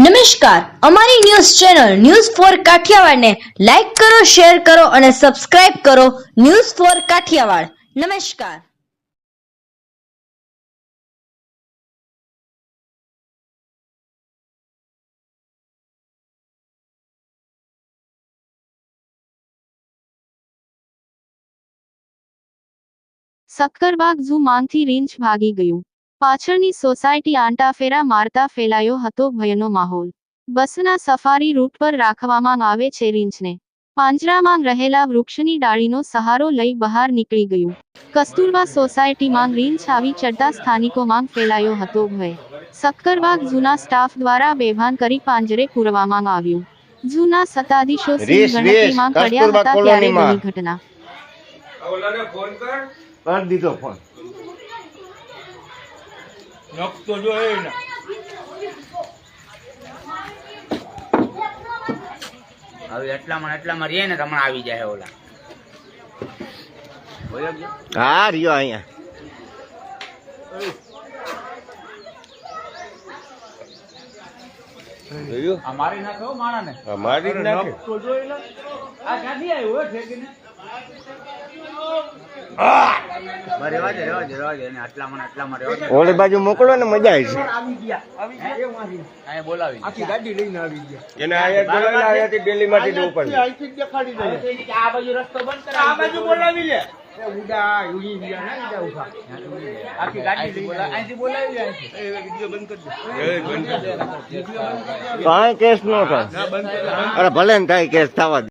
નમસ્કાર, અમારી news channel news for કાઠિયાવાડને લાઈક કરો, શેર કરો અને સબસ્ક્રાઇબ કરો. News for Kathiawad. નમસ્કાર. સક્કરબાગ ઝૂ માંથી રીંછ ભાગી ગયું. પાછળની સોસાયટી આંટાફેરા મારતા ફેલાયો હતો ભયનો માહોલ. બસના સફારી રૂટ પર રાખવામાં આવે છે રીંછને. પાંજરામાં રહેલા વૃક્ષની ડાળીનો સહારો લઈ બહાર નીકળી ગયું. કસ્તુરબા સોસાયટીમાં રીંછ આવી ચડતા સ્થાનિકોમાં ફેલાયો હતો ભય. સક્કરબાગ ઝૂના સ્ટાફ દ્વારા બેભાન કરી પાંજરે પૂરવામાં આવ્યું. ઝૂના સત્તાધીશો સિંહ ગણતરીમાં પડ્યા હતા ત્યારે બની ઘટના. कर दीधो फोन નખતો જો એ ના હવે એટલામાં રીએ ને તમને આવી જાય ઓલા हाँ रियो अहियाँ અમારી નાખો માણા ને हमारी नाखे નખતો જો એ ના આ ક્યાંથી આવ્યો ઠેકીને રેવા દે ને આટલામાં રેવા દે ओले बाजू मोकलो ने मजा आई छे અહીંયા બોલાવી આખી ગાડી લઈને આવી ગયા. એને આયા બોલાવી આયા થી દિલ્હી માંથી જવું પડે અહીંથી જ દેખાડી દે. આ બાજુ રસ્તો બંધ કરાવી આ બાજુ બોલાવી લે. એ ઉડા ઉડી ગયા ને ઉડા ઉભા. આખી ગાડી લઈને અહીંથી બોલાવી લે એ વિડિયો બંધ કરી દે. કાંઈ કેસ નો થાય અરે ભલે ને થાય કેસ થવા દે